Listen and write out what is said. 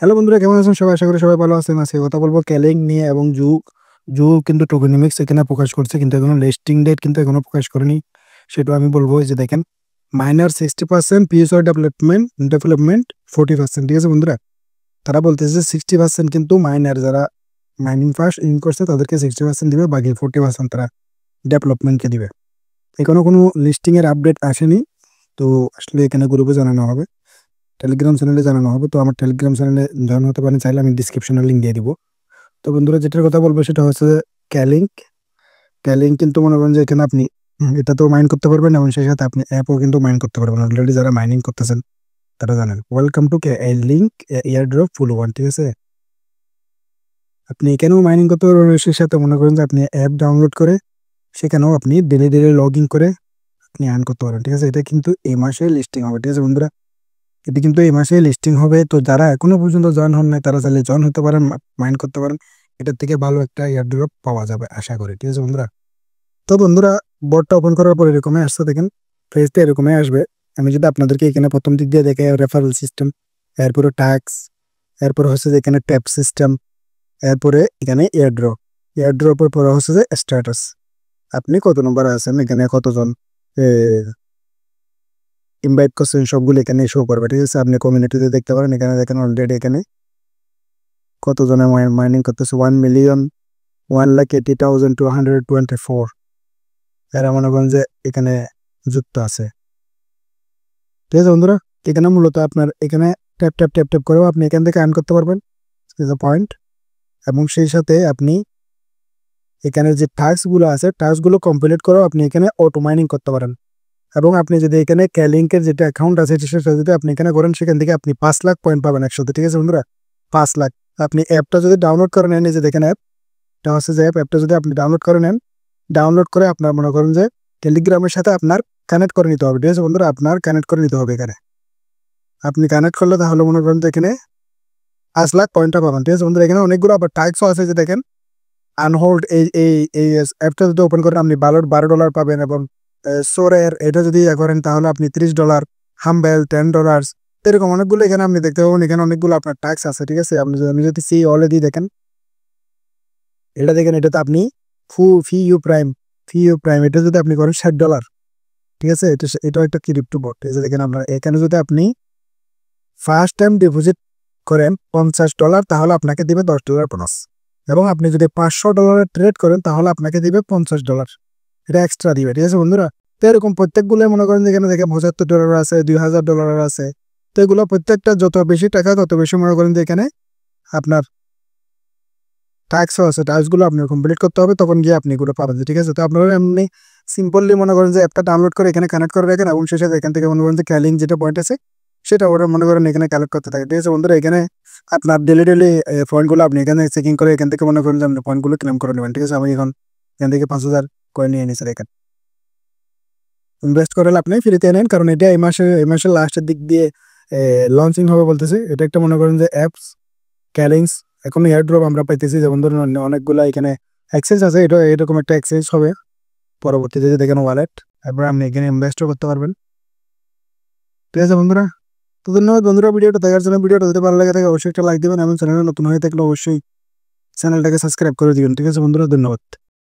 Hello বন্ধুরা, কেমন আছেন সবাই? আশা করি সবাই ভালো আছেন। আজকে কথা বলবো ক্যালিং নিয়ে এবং জু জু কিন্তু টোকেনমিক্স এখানে প্রকাশ করছে, কিন্তু এখনো লিস্টিং ডেট কিন্তু এখনো প্রকাশ করেনি। সেটাও আমি বলবো। এই যে দেখেন, মাইনার 60%, পিএসআই ডেভেলপমেন্ট 40%। ঠিক আছে বন্ধুরা, তারা বলতেছে 60% কিন্তু মাইনার, যারা মাইনিং ফার্স্ট ইন করছে তাদেরকে 60% দিবে, বাকি 40% তারা ডেভেলপমেন্টকে দিবে। এখনো কোনো লিস্টিং এর আপডেট আসেনি। তো আসলে এখানে গ্রুপে জানানো হবে, টেলিগ্রাম চ্যানেলে জানানো হবে। তো আমার টেলিগ্রাম চ্যানেলে জয়েন হতে পারেন, চাইলে আমি ডিসক্রিপশনে লিঙ্ক দিয়ে দিব। তো বন্ধুরা, যেটার কথা বলবো সেটা হচ্ছে ক্যালিং। ক্যালিং কিন্তু মনে করেন যে এখানে আপনি এটা তো মাইন করতে পারবেন, এবং সেই সাথে আপনি অ্যাপও কিন্তু মাইন করতে পারবেন। অলরেডি যারা মাইনিং করতেছেন তারা জানেন। Welcome to link airdrop full one. ঠিক আছে, আপনি এখানেও মাইনিং করতে পারবেন। সেই সাথে মনে করেন যে আপনি অ্যাপ ডাউনলোড করে সেখানেও আপনি ডেলি ডেলি লগ ইন করে আপনি আর্ন করতে পারেন। ঠিক আছে, এটা কিন্তু এই মাসে লিস্টিং হবে। ঠিক আছে বন্ধুরা, এটি কিন্তু এই মাসে লিস্টিং হবে। তো যারা এখনো পর্যন্ত জয়েন হন নাই তারা চাইলে জয়েন হতে পারেন, মাইন্ড করতে পারেন। এটার থেকে ভালো একটা এয়ারড্রপ পাওয়া যাবে আশা করি। ঠিক আছে বন্ধুরা, তো বন্ধুরা, বোর্ডটা ওপেন করার পর এরকমই আসছে। দেখেন, ফেজটা এরকমই আসবে। আমি যদি আপনাদেরকে এখানে প্রথম দিক দিয়ে দেখে রেফারেল সিস্টেম, এরপরে ট্যাক্স, এরপরে হচ্ছে যে এখানে ট্যাপ সিস্টেম, এরপরে এখানে এয়ারড্রপের পরে হচ্ছে যে স্ট্যাটাস, আপনি কত নম্বর আছেন, এখানে কতজন ইনভাইট করছেন, সবগুলো এখানে শো করবে। ঠিক আছে, আপনি কমিউনিটিতে দেখতে পারেন। এখানে দেখেন অলরেডি এখানে কতজনে মাইনিং করতেছে, 1,01,80,224 এরা মনে করেন যে এখানে যুক্ত আছে। ঠিক আছে বন্ধুরা, এখানে মূলত আপনার এখানে ট্যাপ ট্যাপ ট্যাপ ট্যাপ করেও আপনি এখান থেকে আর্ন করতে পারবেন, পয়েন্ট। এবং সেই সাথে আপনি এখানে যে টাস্কগুলো আছে, টাস্কগুলো কমপ্লিট করেও আপনি এখানে অটো মাইনিং করতে পারেন। এবং আপনি যদি এখানে ক্যালিংকের যেটা অ্যাকাউন্ট আছে সেটা যদি আপনি এখানে করেন, সেখান থেকে আপনি 5 লাখ পয়েন্ট পাবেন একসাথে। ঠিক আছে বন্ধুরা, 5 লাখ। আপনি অ্যাপটা যদি ডাউনলোড করে নেন, এই যে দেখেন অ্যাপটা হচ্ছে যে অ্যাপটা যদি আপনি ডাউনলোড করে নেন, ডাউনলোড করে আপনার মনে করেন যে টেলিগ্রামের সাথে আপনার কানেক্ট করে নিতে হবে। ঠিক আছে বন্ধুরা, আপনার কানেক্ট করে নিতে হবে। এখানে আপনি কানেক্ট করলে তাহলে মনে করেন যে এখানে 5 লাখ পয়েন্টটা পাবেন। ঠিক আছে বন্ধুরা, এখানে অনেকগুলো আবার টাস্কও আছে। যে দেখেন আনহোল্ড, এই অ্যাপটা যদি ওপেন করেন আপনি $12 পাবেন। এবং সোরের এটা যদি করেন তাহলে আপনি $30, হাম্বেল $10, এরকম অনেকগুলো এখানে আপনি দেখতে পাবেন। এখানে অনেকগুলো আপনার ট্যাক্স আছে। ঠিক আছে, আমি যদি সি অলে দিয়ে দেখেন, এটা দেখেন, এটাতে আপনি ফি ইউ প্রাইম এটা যদি আপনি করেন $60। ঠিক আছে, এটাও একটা ক্রিপ্টো বোর্ড। ঠিক আছে, দেখেন আপনার এখানে যদি আপনি ফার্স্ট টাইম ডিপোজিট করেন $50, তাহলে আপনাকে দিবে $10 বোনাস। এবং আপনি যদি $500 ট্রেড করেন তাহলে আপনাকে দিবে $50, এটা এক্সট্রা দিবে। ঠিক আছে বন্ধুরা, তো এরকম প্রত্যেকগুলো মনে করেন যেখানে দেখে $75 আছে, $2000 আছে। তো এগুলো প্রত্যেকটা যত বেশি টাকা তত বেশি মনে করেন যে এখানে আপনার ট্যাক্সও আছে। ট্যাক্সগুলো আপনি কমপ্লিট করতে হবে, তখন গিয়ে আপনি এগুলো পাবেন। ঠিক আছে, তো আপনারা এমনি সিম্পলি মনে করেন যে অ্যাপটা ডাউনলোড করে এখানে কানেক্ট করে রাখেন, এবং শেষে এখান থেকে মনে করেন যে ক্যালিং যেটা পয়েন্ট আছে সেটা ওরা মনে করেন এখানে কালেক্ট করতে থাকে। ঠিক আছে বন্ধুরা, এখানে আপনার ডেলি ডেলি পয়েন্টগুলো আপনি এখানে চেকিং করে এখান থেকে মনে করেন যে আপনি পয়েন্টগুলো ক্লেম করে নেবেন। ঠিক আছে, আমি এখন এখান থেকে 5,000 করে নিয়ে নিয়েছি। এখানে ইনভেস্ট করে আপনি ফ্রিতে নেন, কারণ এটা এই মাসের লাস্টের দিক দিয়ে লঞ্চিং হবে বলতেছে। এটা একটা মনে করেন যে অ্যাপস ক্যালিংস। এখন এয়ারড্রপ আমরা পাইতেছি, যেমন ধরুন অনেকগুলো এখানে এক্সচেঞ্জ আছে। এটা এরকম একটা এক্সচেঞ্জ হবে পরবর্তীতে, যে দেখেন ওয়ালেট, তারপরে আপনি এখানে ইনভেস্টও করতে পারবেন। ঠিক আছে বন্ধুরা, তো ধন্যবাদ বন্ধুরা ভিডিওটা দেখার জন্য। ভিডিওটা যদি ভালো লাগে থাকে অবশ্যই একটা লাইক দিবেন, এবং চ্যানেলে নতুন হয়ে থাকলে অবশ্যই চ্যানেলটাকে সাবস্ক্রাইব করে দিবেন। ঠিক আছে বন্ধুরা, ধন্যবাদ।